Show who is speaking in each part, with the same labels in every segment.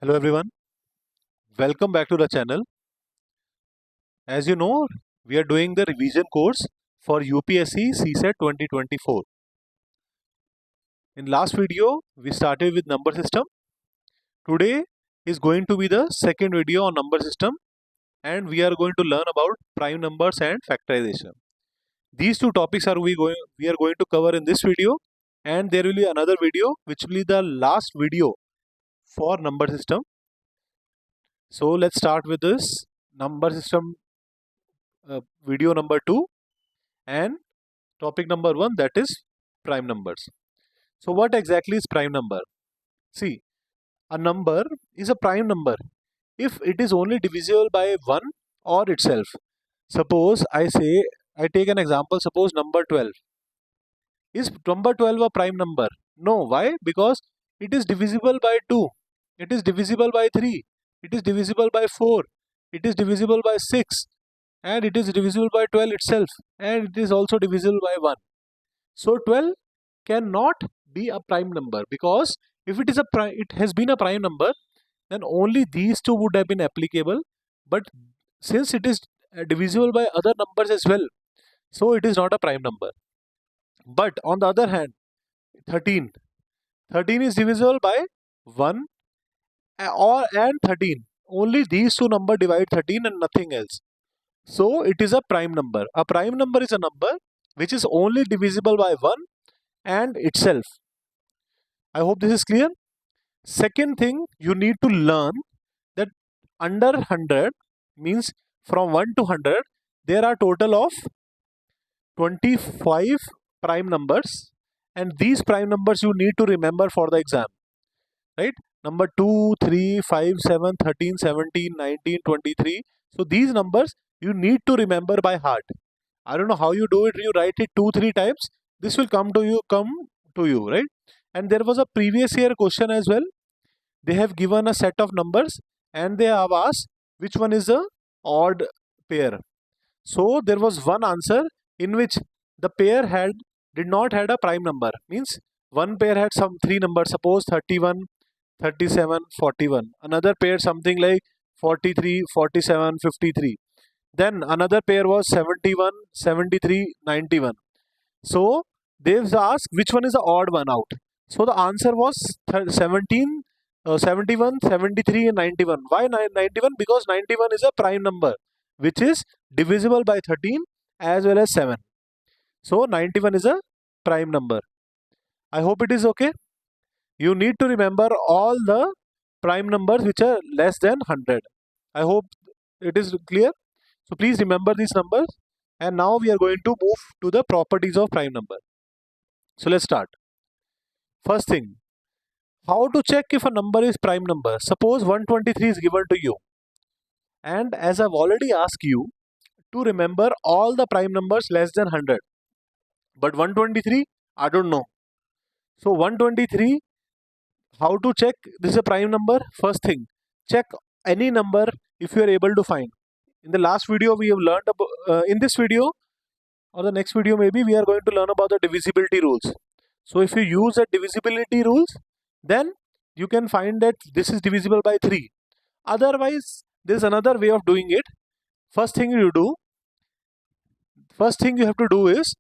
Speaker 1: Hello everyone, welcome back to the channel. As you know, we are doing the revision course for UPSC CSET 2024. In last video, we started with number system. Today is going to be the second video on number system and we are going to learn about prime numbers and factorization. These two topics we are going to cover in this video, and there will be another video which will be the last video for number system. So let's start with this number system video number 2 and topic number 1, that is prime numbers. So what exactly is prime number? See, a number is a prime number if it is only divisible by 1 or itself. Suppose I take an example, suppose number 12. Is number 12 a prime number? No. Why? Because it is divisible by 2. It is divisible by 3. It is divisible by 4. It is divisible by 6. And it is divisible by 12 itself. And it is also divisible by 1. So 12 cannot be a prime number, because if it is it has been a prime number, then only these two would have been applicable. But since it is divisible by other numbers as well, so it is not a prime number. But on the other hand, 13 is divisible by 1 and 13. Only these two numbers divide 13 and nothing else. So it is a prime number. A prime number is a number which is only divisible by 1 and itself. I hope this is clear. Second thing, you need to learn that under 100 means from 1 to 100, there are total of 25 prime numbers, and these prime numbers you need to remember for the exam, right? Number 2, 3, 5, 7, 13, 17, 19, 23. So these numbers you need to remember by heart. I don't know how you do it. You write it 2-3 times. This will come to you, right? And there was a previous year question as well. They have given a set of numbers and they have asked which one is the odd pair. So there was one answer in which the pair did not had a prime number. Means one pair had some 3 numbers, suppose 31, 37, 41. Another pair something like 43, 47, 53. Then another pair was 71, 73, 91. So they've asked which one is the odd one out. So the answer was 17, 71, 73 and 91. Why 91? Because 91 is a prime number which is divisible by 13 as well as 7. So 91 is a prime number. I hope it is okay. You need to remember all the prime numbers which are less than 100. I hope it is clear. So please remember these numbers. And now we are going to move to the properties of prime number. So let's start. First thing, how to check if a number is prime number? Suppose 123 is given to you. And as I've already asked you to remember all the prime numbers less than 100. But 123, I don't know. So 123, how to check this is a prime number? First thing, check any number if you are able to find. In the last video we have learned about, in this video or the next video maybe, we are going to learn about the divisibility rules. So if you use the divisibility rules, then you can find that this is divisible by 3. Otherwise, there is another way of doing it. First thing you have to do is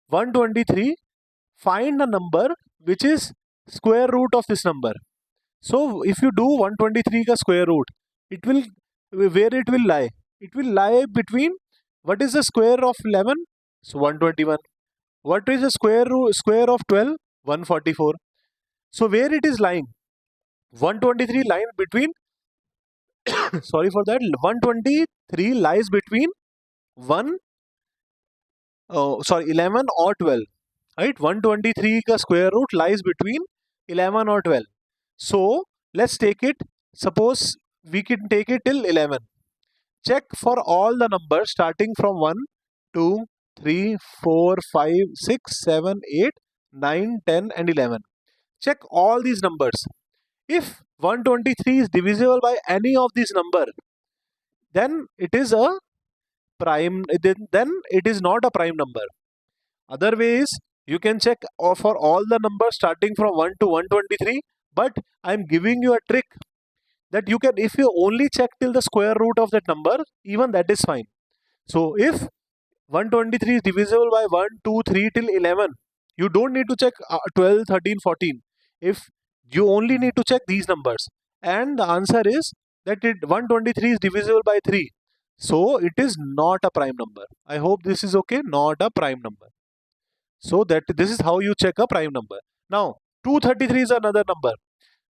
Speaker 1: 123, find a number which is square root of this number. So if you do 123 ka square root, where it will lie? It will lie between, what is the square of 11? So 121. What is the square of 12? 144. So where it is lying? 123 lying between sorry for that, 123 lies between 11 or 12, right? 123 ka square root lies between 11 or 12. So let's take it, suppose we can take it till 11. Check for all the numbers starting from 1, 2, 3, 4, 5, 6, 7, 8, 9, 10 and 11. Check all these numbers. If 123 is divisible by any of these numbers, then it is a prime, then it is not a prime number. Other ways, you can check for all the numbers starting from 1 to 123, but I am giving you a trick. that you can, if you only check till the square root of that number, even that is fine. So if 123 is divisible by 1, 2, 3 till 11, you don't need to check 12, 13, 14. If you only need to check these numbers, and the answer is that 123 is divisible by 3. So it is not a prime number. I hope this is okay. Not a prime number. So that this is how you check a prime number. Now 233 is another number.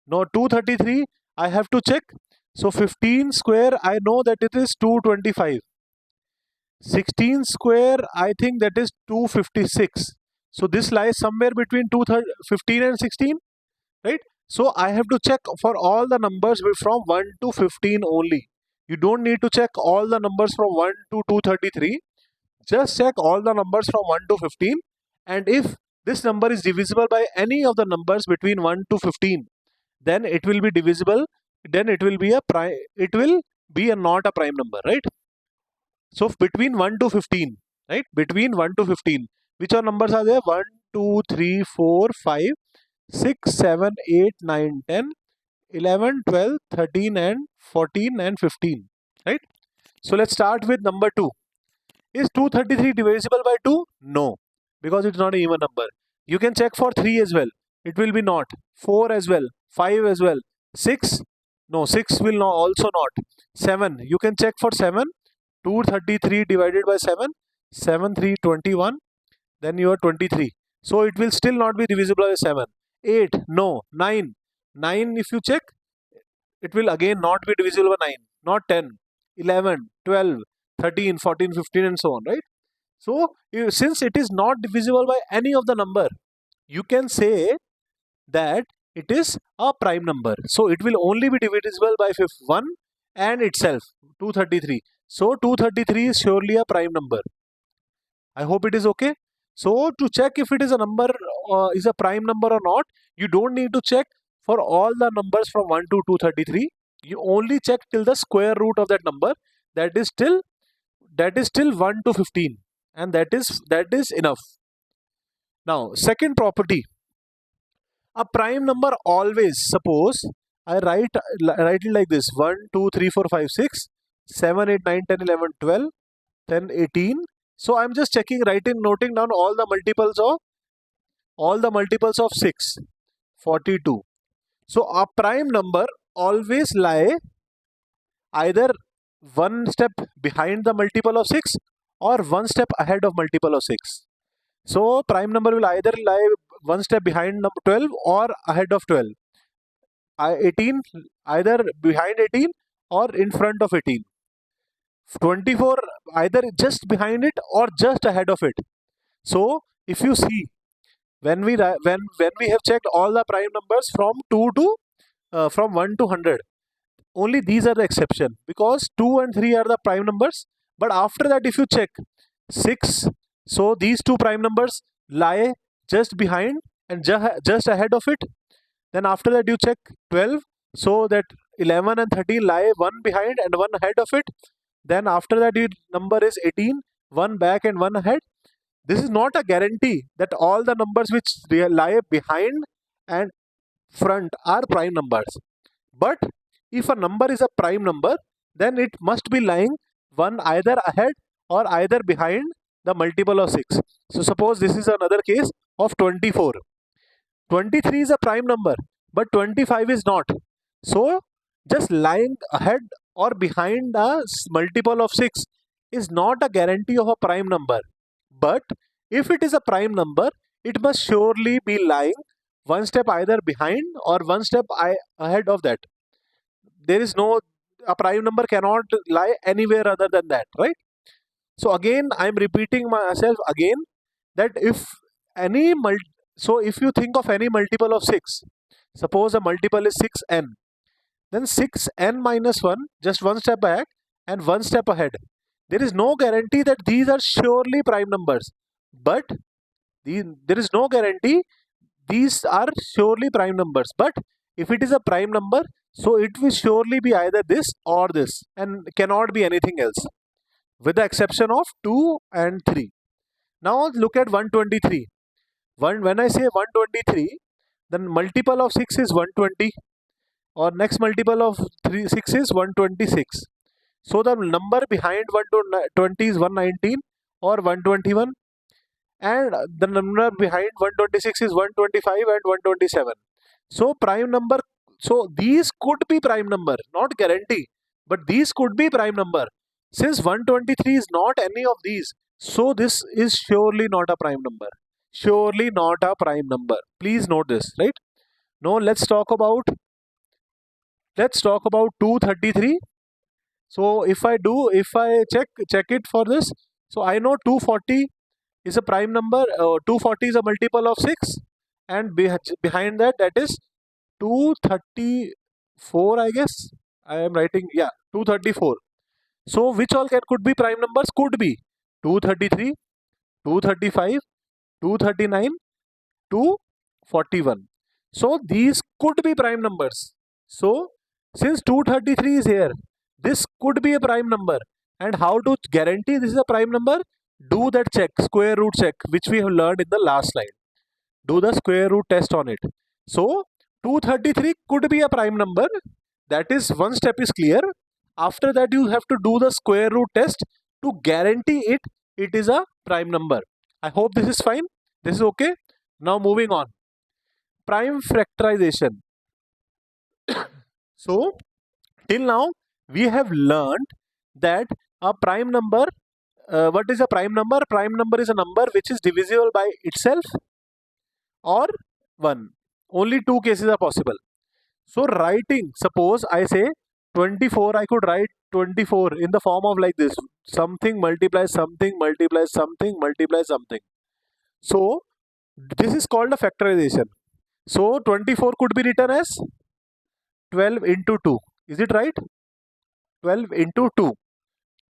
Speaker 1: Now 233 I have to check. So 15 square, I know that it is 225. 16 square, I think that is 256. So this lies somewhere between 15 and 16, right? So I have to check for all the numbers from 1 to 15 only. You don't need to check all the numbers from 1 to 233. Just check all the numbers from 1 to 15. And if this number is divisible by any of the numbers between 1 to 15, then it will be divisible. Then it will be a prime. It will be not a prime number, right? So between 1 to 15, right? Between 1 to 15, which are numbers are there? 1, 2, 3, 4, 5, 6, 7, 8, 9, 10, 11, 12, 13 and 14 and 15, right? So let's start with number 2. Is 233 divisible by 2? No, because it's not an even number. You can check for 3 as well. It will be not. 4 as well. 5 as well. 6? No, 6 will not, also not. 7. You can check for 7. 233 divided by 7. 7, 3, 21. Then you are 23. So it will still not be divisible by 7. 8. No. 9. 9 if you check, it will again not be divisible by 9. Not 10. 11. 12. 13, 14, 15 and so on, right? So since it is not divisible by any of the number, you can say that it is a prime number. So it will only be divisible by 1 and itself, 233. So 233 is surely a prime number. I hope it is okay. So to check if it is a number, is a prime number or not, you don't need to check for all the numbers from 1 to 233. You only check till the square root of that number. That is till 1 to 15, and that is enough. Now second property, a prime number always, suppose I write it like this: 1, 2, 3, 4, 5, 6, 7, 8, 9, 10, 11, 12, 10, 18. So I'm just checking, noting down all the multiples of 6, 42. So a prime number always lie either one step behind the multiple of 6 or one step ahead of multiple of 6. So prime number will either lie one step behind 12 or ahead of 12. 18 either behind 18 or in front of 18. 24 either just behind it or just ahead of it. So if you see, when we have checked all the prime numbers from 2 to from 1 to 100, only these are the exception, because 2 and 3 are the prime numbers. But after that, if you check 6, so these two prime numbers lie just behind and just ahead of it. Then after that you check 12, so that 11 and 13 lie one behind and one ahead of it. Then after that your number is 18, one back and one ahead. This is not a guarantee that all the numbers which lie behind and front are prime numbers. But if a number is a prime number, then it must be lying one either ahead or either behind the multiple of 6. So suppose this is another case of 24. 23 is a prime number, but 25 is not. So just lying ahead or behind a multiple of 6 is not a guarantee of a prime number. But if it is a prime number, it must surely be lying one step either behind or one step ahead of that. There is no, a prime number cannot lie anywhere other than that, right? So again, I am repeating myself again, that if any so if you think of any multiple of 6, suppose a multiple is 6n, then 6n minus 1, just one step back and one step ahead. There is no guarantee that these are surely prime numbers, but there is no guarantee these are surely prime numbers. But if it is a prime number, so it will surely be either this or this and cannot be anything else, with the exception of 2 and 3. Now look at 123. When I say 123, then multiple of 6 is 120. or next multiple of 6 is 126. So the number behind 120 is 119 or 121, and the number behind 126 is 125 and 127. So prime number, so these could be prime number, not guarantee, but these could be prime number. Since 123 is not any of these, so this is surely not a prime number. Surely not a prime number. Please note this, right? Now let's talk about 233. So if I check it for this, so I know 240 is a prime number. 240 is a multiple of 6, and behind that is 234, I guess. I am writing, yeah, 234. So which all could be prime numbers? Could be 233, 235, 239, 241. So these could be prime numbers. So since 233 is here, this could be a prime number. And how to guarantee this is a prime number? Do that check, square root check, which we have learned in the last slide. Do the square root test on it. So 233 could be a prime number. That is, one step is clear. After that, you have to do the square root test to guarantee it is a prime number. I hope this is fine. This is okay. Now moving on. Prime factorization. So till now we have learned that a prime number, what is a prime number? Prime number is a number which is divisible by itself or 1. Only two cases are possible. So writing, suppose I say 24, I could write 24 in the form of like this: something multiplies something multiplies something multiplies something. So this is called a factorization. So 24 could be written as 12 into 2. Is it right? 12 into 2.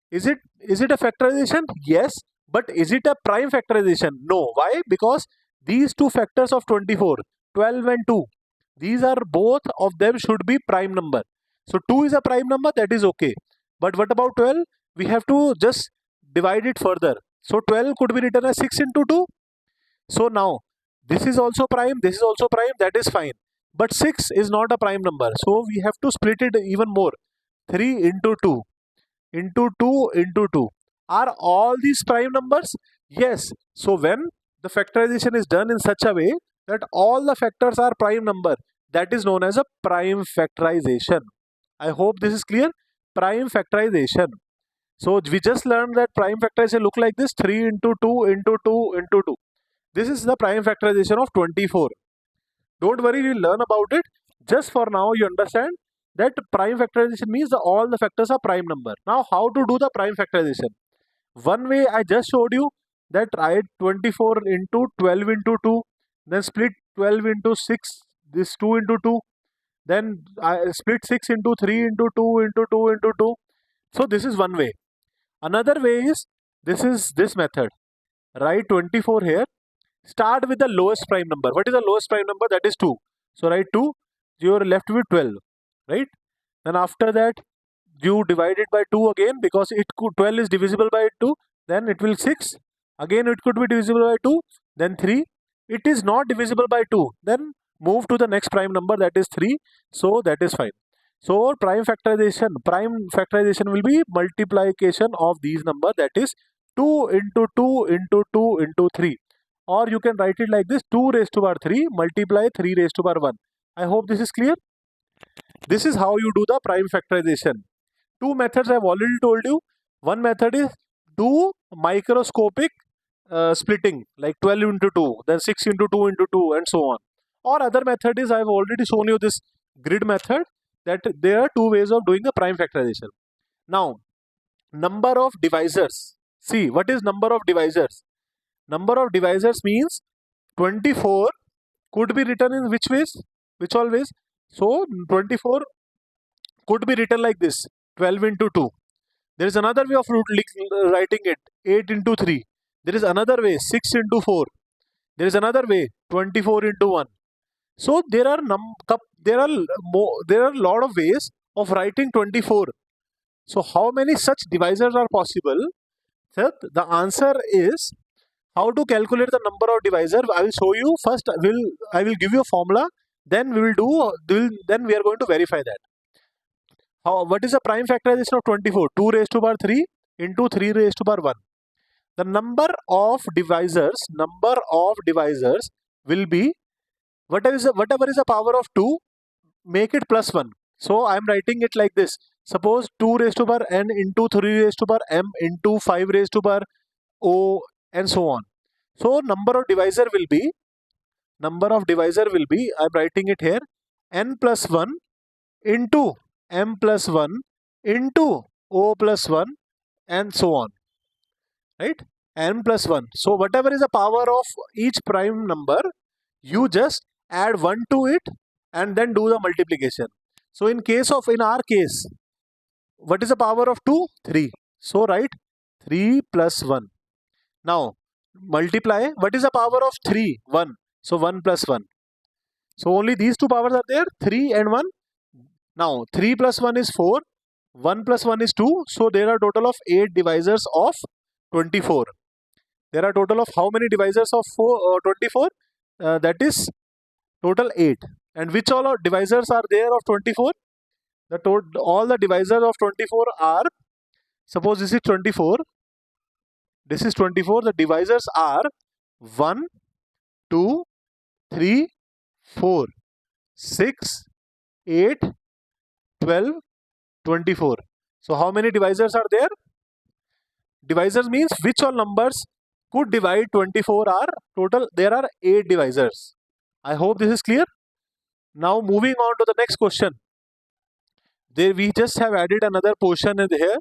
Speaker 1: Is it a factorization? Yes. But is it a prime factorization? No. Why? Because these two factors of 24, 12 and 2, these are both of them should be prime number. So 2 is a prime number, that is okay. But what about 12? We have to just divide it further. So 12 could be written as 6 into 2. So now this is also prime, this is also prime, that is fine. But 6 is not a prime number. So we have to split it even more. 3 into 2 into 2 into 2. Are all these prime numbers? Yes. So when the factorization is done in such a way that all the factors are prime number, that is known as a prime factorization. I hope this is clear. Prime factorization. So we just learned that prime factorization look like this: 3 into 2 into 2 into 2. This is the prime factorization of 24. Don't worry, we'll learn about it. Just for now, you understand that prime factorization means that all the factors are prime number. Now, how to do the prime factorization? One way I just showed you, that write 24 into 12 into 2, then split 12 into 6, this 2 into 2, then I split 6 into 3 into 2 into 2 into 2. So this is one way. Another way is this method. Write 24 here. Start with the lowest prime number. What is the lowest prime number? That is 2. So write 2. You are left with 12, right? Then after that, you divide it by 2 again, because 12 is divisible by 2. Then it will 6. Again it could be divisible by 2. Then 3. It is not divisible by 2. Then move to the next prime number, that is 3. So that is fine. So prime factorization will be multiplication of these numbers, that is 2 into 2 into 2 into 3. Or you can write it like this: 2 raised to power 3 multiply 3 raised to power 1. I hope this is clear. This is how you do the prime factorization. Two methods I have already told you. One method is do microscopic splitting, like 12 into 2, then 6 into 2 into 2, and so on. Or other method is, I have already shown you this grid method, that there are two ways of doing the prime factorization. Now, number of divisors. See, what is number of divisors? Number of divisors means 24 could be written in which ways? Which all ways? So 24 could be written like this: 12 into 2. There is another way of writing it: 8 into 3. There is another way: 6 into 4. There is another way: 24 into 1. So there are a lot of ways of writing 24. So how many such divisors are possible? So the answer is, how to calculate the number of divisor. I will show you. First I will give you a formula, then we are going to verify that. What is the prime factorization of 24? 2 raised to power 3 into 3 raised to power 1. The number of divisors will be whatever is the power of 2, make it plus 1. So I am writing it like this. Suppose 2 raised to power n into 3 raised to power m into 5 raised to power o and so on. So number of divisor will be, I am writing it here, n plus 1 into m plus 1 into o plus 1 and so on, right? N plus 1. So whatever is the power of each prime number, you just add 1 to it and then do the multiplication. So in our case, what is the power of 2? 3. So write 3 plus 1. Now multiply. What is the power of 3? 1. So 1 plus 1. So only these two powers are there, 3 and 1. Now 3 plus 1 is 4. 1 plus 1 is 2. So there are total of 8 divisors of 24. There are total of how many divisors of 24? That is total 8. And which all divisors are there of 24? All the divisors of 24 are, suppose this is 24, this is 24, the divisors are 1, 2, 3, 4, 6, 8, 12, 24. So how many divisors are there? Divisors means which all numbers could divide 24 are total. There are 8 divisors. I hope this is clear. Now moving on to the next question. There we just have added another portion in here.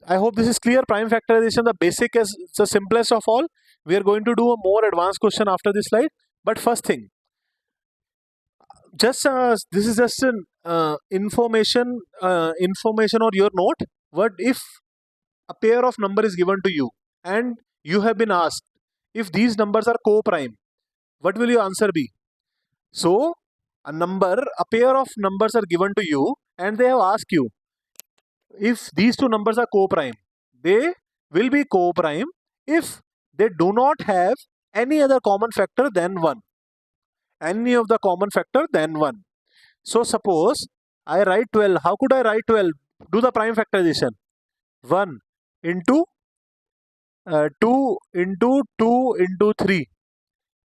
Speaker 1: I hope this is clear. Prime factorization, the basic is the simplest of all. We are going to do a more advanced question after this slide. But first thing, just this is just an information or your note. What if a pair of number is given to you and you have been asked if these numbers are co-prime, what will your answer be? So a pair of numbers are given to you and they have asked you if these two numbers are co-prime. They will be co-prime if they do not have any other common factor than 1. Any of the common factor than 1. So suppose I write 12. How could I write 12? Do the prime factorization. 1 into 2 into 2 into 3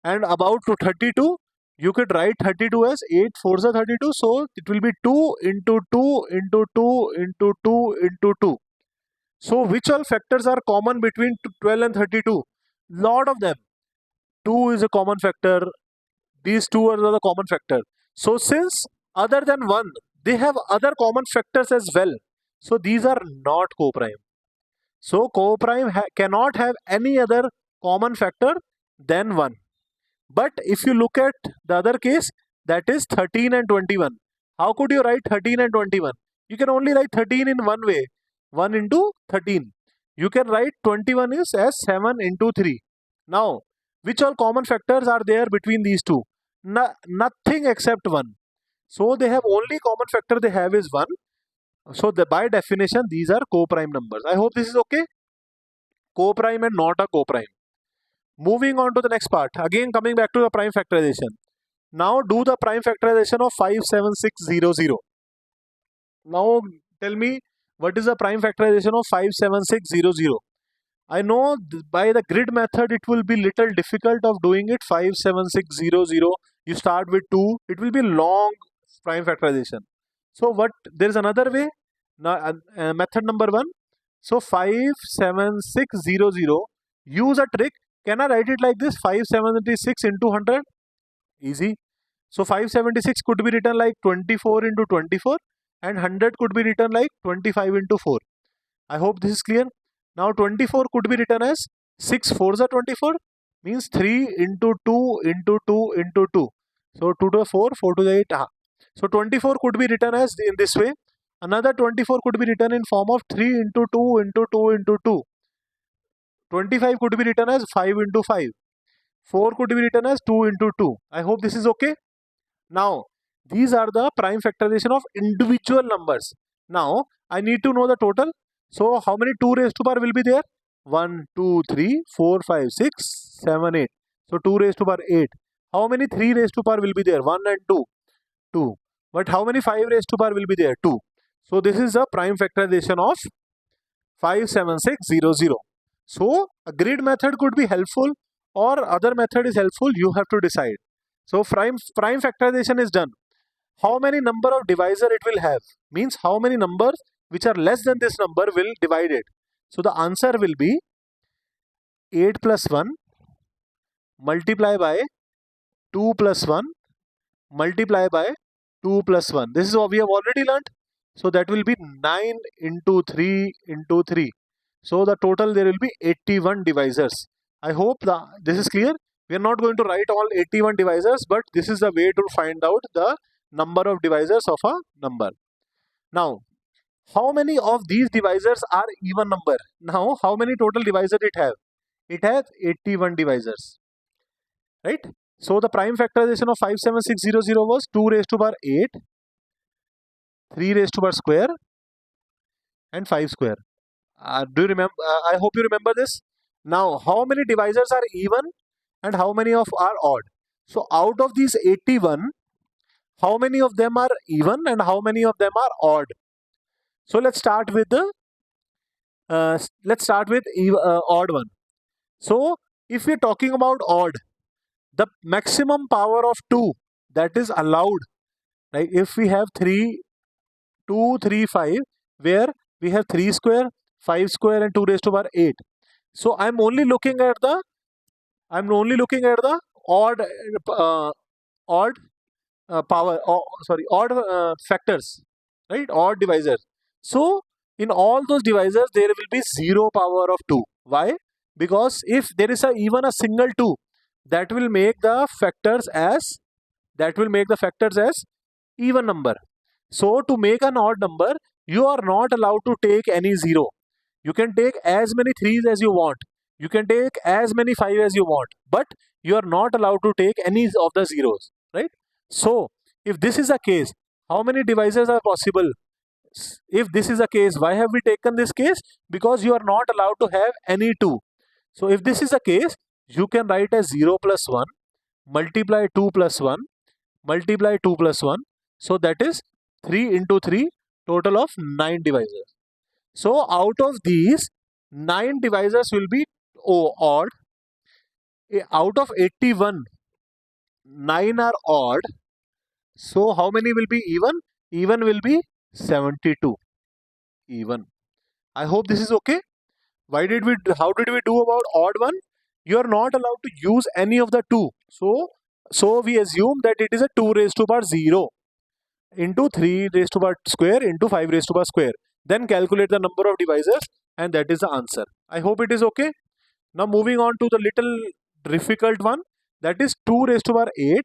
Speaker 1: and about to 32. You could write 32 as 8 4s are 32. So it will be 2 into 2 into 2 into 2 into 2. So which all factors are common between 12 and 32? Lot of them. 2 is a common factor. These two are the common factor. So since other than 1, they have other common factors as well. So these are not co-prime. So co-prime cannot have any other common factor than 1. But if you look at the other case, that is 13 and 21. How could you write 13 and 21? You can only write 13 in one way, 1 into 13. You can write 21 is as 7 into 3. Now, which all common factors are there between these two? Nothing except 1. So they have only common factor they have is 1. So by definition, these are co-prime numbers. I hope this is okay. Co-prime and not a co-prime. Moving on to the next part. Again, coming back to the prime factorization. Now do the prime factorization of 57600. Now tell me, what is the prime factorization of 57600? I know by the grid method it will be little difficult of doing it. 57600. You start with 2. It will be long prime factorization. So there is another way. Now, method number 1. So 57600. Use a trick. Can I write it like this? 576 into 100. Easy. So 576 could be written like 24 into 24 and 100 could be written like 25 into 4. I hope this is clear. Now 24 could be written as 6 4s are 24, means 3 into 2 into 2 into 2. So 2 to the 4, 4 to the 8. So 24 could be written as in this way. Another 24 could be written in form of 3 into 2 into 2 into 2. 25 could be written as 5 into 5. 4 could be written as 2 into 2. I hope this is okay. Now, these are the prime factorization of individual numbers. Now, I need to know the total. So, how many 2 raised to power will be there? 1, 2, 3, 4, 5, 6, 7, 8. So, 2 raised to power 8. How many 3 raised to power will be there? 1 and 2. 2. But how many 5 raised to power will be there? 2. So this is the prime factorization of 57600. So a grid method could be helpful or other method is helpful, you have to decide. So prime factorization is done. How many number of divisor it will have? Means how many numbers which are less than this number will divide it. So the answer will be 8 plus 1 multiply by 2 plus 1 multiply by 2 plus 1. This is what we have already learnt. So that will be 9 into 3 into 3. So the total there will be 81 divisors. I hope this is clear. We are not going to write all 81 divisors, but this is the way to find out the number of divisors of a number. Now, how many of these divisors are even number? Now, how many total divisors it have? It has 81 divisors, right? So the prime factorization of 57600 was 2 raised to power 8, 3 raised to power square and 5 square. Do you remember? I hope you remember this. Now, how many divisors are even and how many of are odd? So out of these 81, how many of them are even and how many of them are odd? So let's start with the odd one. So if we're talking about odd, the maximum power of 2 that is allowed, like if we have 3, 2, 3, 5, where we have 3 square, 5 square and 2 raised to power 8. So I'm only looking at the odd factors, right? Odd divisors. So in all those divisors there will be 0 power of 2. Why? Because if there is even a single 2, that will make the factors as even number. So to make an odd number, you are not allowed to take any 0. You can take as many 3s as you want. You can take as many 5 as you want. But you are not allowed to take any of the zeros, right? So if this is the case, how many divisors are possible? If this is the case, why have we taken this case? Because you are not allowed to have any 2. So if this is the case, you can write as 0 plus 1 multiply 2 plus 1 multiply 2 plus 1. So that is 3 into 3, total of 9 divisors. So out of these, 9 divisors will be odd. Out of 81, 9 are odd. So how many will be even? Even will be 72. Even. I hope this is okay. How did we do about odd one? You are not allowed to use any of the 2. So we assume that it is a 2 raised to power 0 into 3 raised to power square into 5 raised to power square. Then calculate the number of divisors and that is the answer. I hope it is okay. Now moving on to the little difficult one, that is 2 raised to power 8,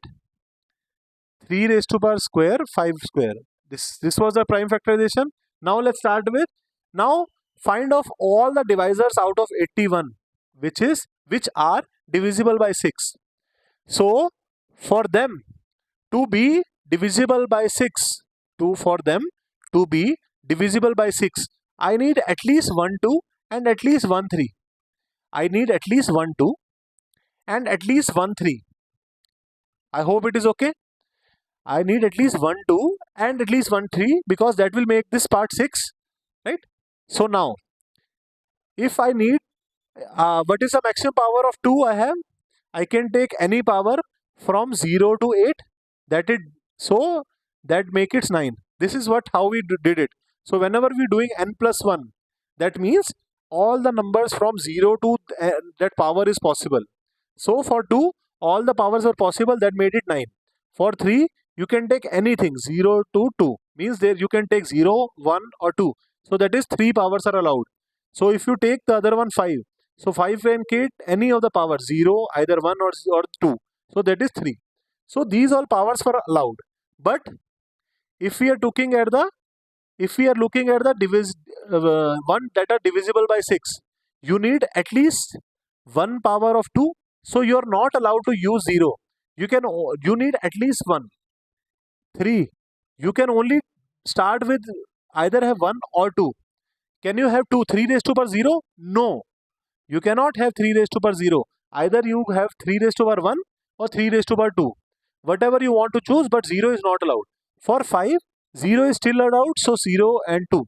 Speaker 1: 3 raised to power square, 5 square. This was the prime factorization. Now let's start with, now find of all the divisors out of 81 which are divisible by 6. So for them to be divisible by 6, I need at least 1 2 and at least 1 3. I need at least 1 2 and at least 1 3. I hope it is okay. I need at least 1 2 and at least 1 3 because that will make this part 6, right? So now if I need what is the maximum power of 2 I have? I can take any power from 0 to 8. That make it 9. This is how we did it. So whenever we doing n plus 1, that means all the numbers from 0 to that power is possible. So for 2, all the powers are possible, that made it 9. For 3, you can take anything 0 to 2. Means there you can take 0, 1 or 2. So that is 3 powers are allowed. So if you take the other one 5, so 5 can take any of the powers 0, either 1 or 2. So that is 3. So these all powers are allowed. But if we are looking at the one that are divisible by 6, you need at least 1 power of 2. So you are not allowed to use 0. You need at least 1. 3. You can only start with either have 1 or 2. Can you have 2? 3 raised to power 0? No. You cannot have 3 raised to power 0. Either you have 3 raised to power 1 or 3 raised to power 2. Whatever you want to choose, but 0 is not allowed. For 5, 0 is still allowed, so 0 and 2.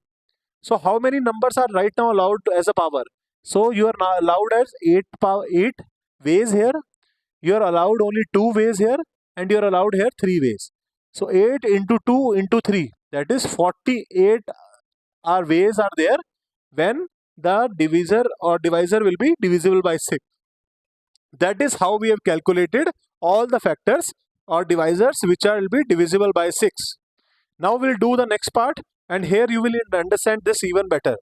Speaker 1: So how many numbers are right now allowed as a power? So you are now allowed as 8 ways here. You are allowed only 2 ways here, and you are allowed here 3 ways. So 8 into 2 into 3, that is 48 ways are there when the divisor or divisor will be divisible by 6. That is how we have calculated all the factors or divisors which will be divisible by 6. Now we'll do the next part, and here you will understand this even better.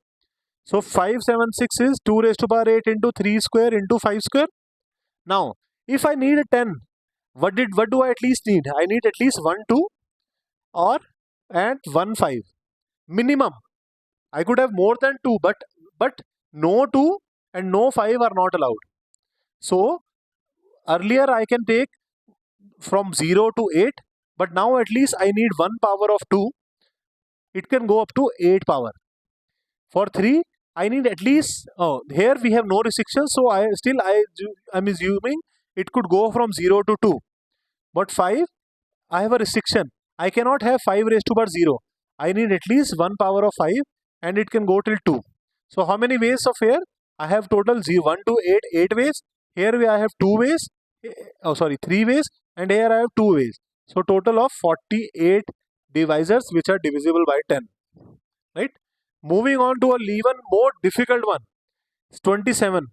Speaker 1: So 576 is 2 raised to power 8 into 3 square into 5 square. Now, if I need a 10, what do I at least need? I need at least 1 2 or and 1 5 minimum. I could have more than 2, but no 2 and no 5 are not allowed. So earlier I can take from 0 to 8, but now at least I need 1 power of 2. It can go up to 8 power. For 3, I need at least, here we have no restriction, so I'm assuming it could go from 0 to 2. But 5, I have a restriction. I cannot have 5 raised to power 0. I need at least 1 power of 5, and it can go till 2. So how many ways of here? I have total 1 to 8 ways. Here I have 2 ways. 3 ways, and here I have 2 ways. So total of 48 divisors which are divisible by 10. Right? Moving on to a even more difficult one. It's 27.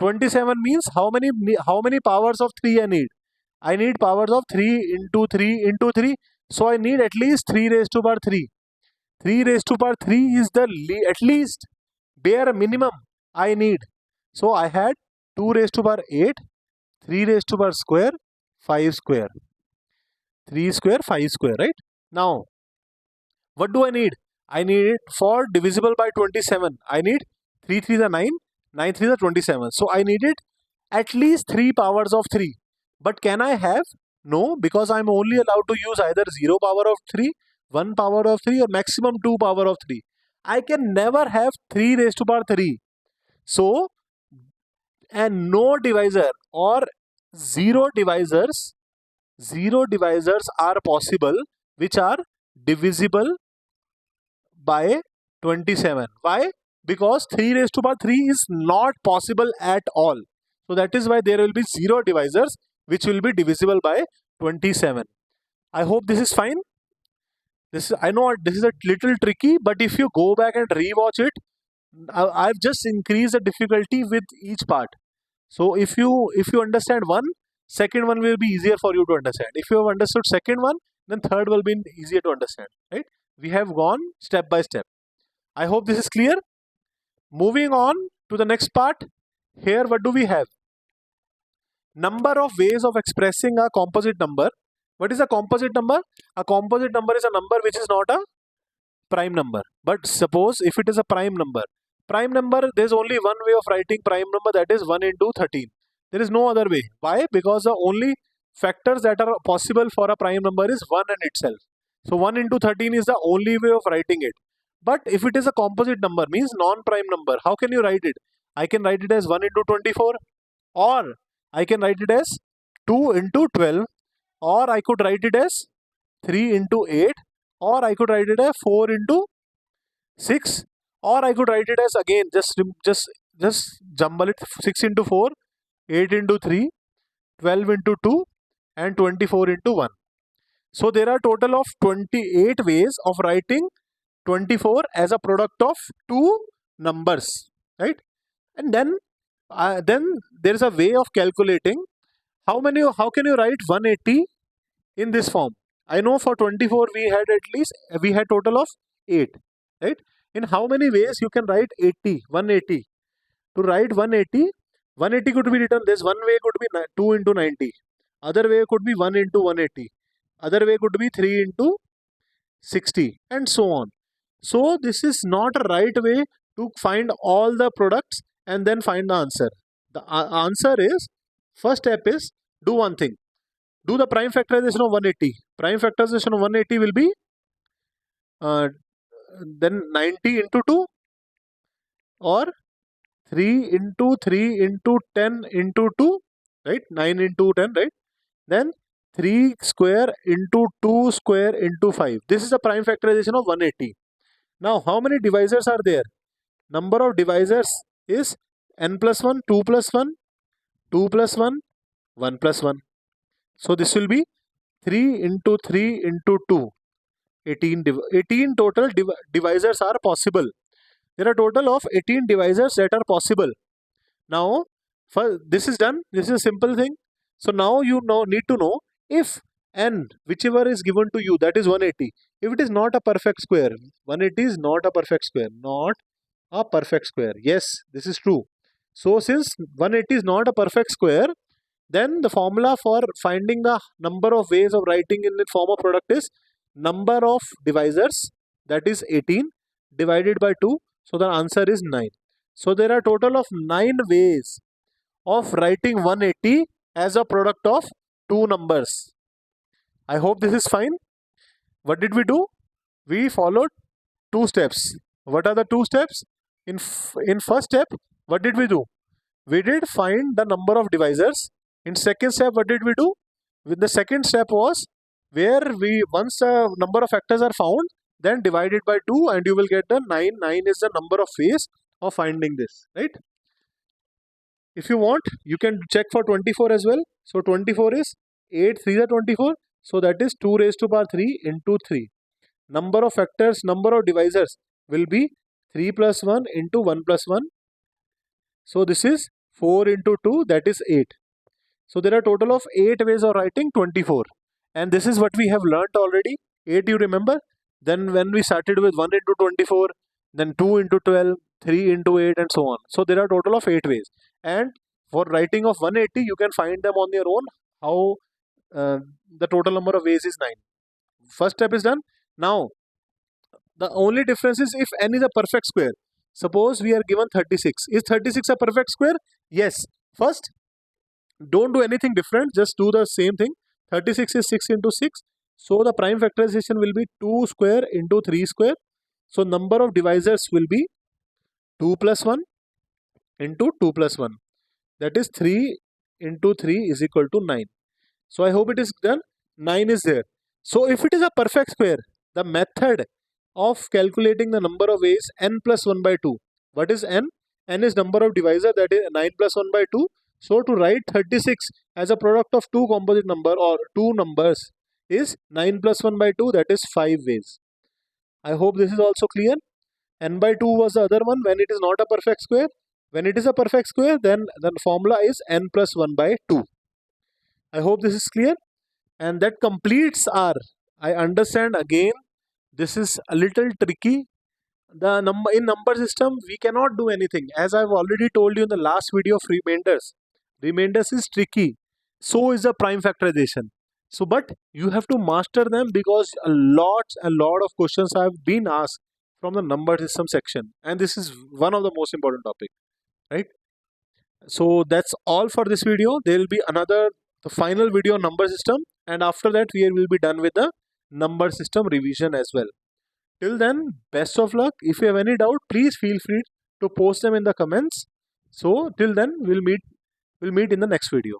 Speaker 1: 27 means how many powers of 3 I need? I need powers of 3 into 3 into 3. So I need at least 3 raised to power 3. 3 raised to power 3 is the at least bare minimum I need. So I had 2 raised to power 8, 3 raised to power square, 5 square. 3 square, 5 square, right? Now, what do I need? I need it for divisible by 27. I need 3 3 is 9, 9 3 is 27. So I needed at least 3 powers of 3. But can I have? No, because I'm only allowed to use either 0 power of 3, 1 power of 3, or maximum 2 power of 3. I can never have 3 raised to power 3. So, and no divisor or 0 divisors are possible which are divisible by 27. Why? Because 3 raised to power 3 is not possible at all. So that is why there will be 0 divisors which will be divisible by 27. I hope this is fine. I know this is a little tricky, but if you go back and rewatch it, I've just increased the difficulty with each part. So if you understand one, second one will be easier for you to understand. If you have understood second one, then third will be easier to understand. Right? We have gone step by step. I hope this is clear. Moving on to the next part. Here what do we have? Number of ways of expressing a composite number. What is a composite number? A composite number is a number which is not a prime number. But suppose if it is a prime number, there is only one way of writing prime number, that is 1 into 13. There is no other way. Why? Because the only factors that are possible for a prime number is 1 and itself. So 1 into 13 is the only way of writing it. But if it is a composite number, means non-prime number, how can you write it? I can write it as 1 into 24, or I can write it as 2 into 12, or I could write it as 3 into 8, or I could write it as 4 into 6, or I could write it as, again, just jumble it, 6 into 4, 8 into 3, 12 into 2, and 24 into 1. So there are total of 28 ways of writing 24 as a product of two numbers, right? And then there is a way of calculating how can you write 180 in this form. I know for 24 we had total of 8, right? In how many ways you can write 180? To write 180 could be written this one way, could be 2 into 90. Other way could be 1 into 180. Other way could be 3 into 60, and so on. So this is not a right way to find all the products and then find the answer. The answer is, first step is, do one thing. Do the prime factorization of 180. Prime factorization of 180 will be then 90 into 2, or 3 into 3 into 10 into 2, right? 9 into 10, right? Then 3 square into 2 square into 5. This is the prime factorization of 180. Now, how many divisors are there? Number of divisors is n plus 1, 2 plus 1, 2 plus 1, 1 plus 1. So, this will be 3 into 3 into 2. 18 total divisors are possible. There are total of 18 divisors that are possible. Now, this is done. This is a simple thing. So now you need to know if n, whichever is given to you, that is 180. If it is not a perfect square, 180 is not a perfect square. Not a perfect square. Yes, this is true. So since 180 is not a perfect square, then the formula for finding the number of ways of writing in the form of product is number of divisors, that is 18, divided by 2. So the answer is 9. So there are total of 9 ways of writing 180 as a product of two numbers. I hope this is fine. What did we do? We followed two steps. What are the two steps? In first step, what did we do? We did find the number of divisors. In second step, what did we do? With the second step was where once the number of factors are found, then divide it by 2 and you will get the 9. 9 is the number of ways of finding this, right? If you want, you can check for 24 as well. So 24 is 8 3 are 24. So that is 2 raised to power 3 into 3. Number of factors, number of divisors will be 3 plus 1 into 1 plus 1. So this is 4 into 2, that is 8. So there are total of 8 ways of writing 24. And this is what we have learnt already. 8 you remember. Then when we started with 1 into 24, then 2 into 12, 3 into 8 and so on. So there are total of 8 ways. And for writing of 180, you can find them on your own. How the total number of ways is 9. First step is done. Now, the only difference is if n is a perfect square. Suppose we are given 36. Is 36 a perfect square? Yes. First, don't do anything different. Just do the same thing. 36 is 6 into 6. So the prime factorization will be 2 square into 3 square. So number of divisors will be 2 plus 1 into 2 plus 1. That is 3 into 3 is equal to 9. So I hope it is done. 9 is there. So if it is a perfect square, the method of calculating the number of ways n plus 1 by 2. What is n? N is number of divisor, that is 9 plus 1 by 2. So to write 36 as a product of two composite number or two numbers is 9 plus 1 by 2, that is 5 ways. I hope this is also clear. N by 2 was the other one when it is not a perfect square. When it is a perfect square, then the formula is n plus 1 by 2. I hope this is clear. And that completes our, I understand again, this is a little tricky. The in number system, we cannot do anything. As I've already told you in the last video of remainders, remainders is tricky. So is the prime factorization. So, but you have to master them because a lot of questions have been asked from the number system section. And this is one of the most important topic, right? So that's all for this video. There will be the final video on number system. And after that, we will be done with the number system revision as well. Till then, best of luck. If you have any doubt, please feel free to post them in the comments. So till then, we'll meet in the next video.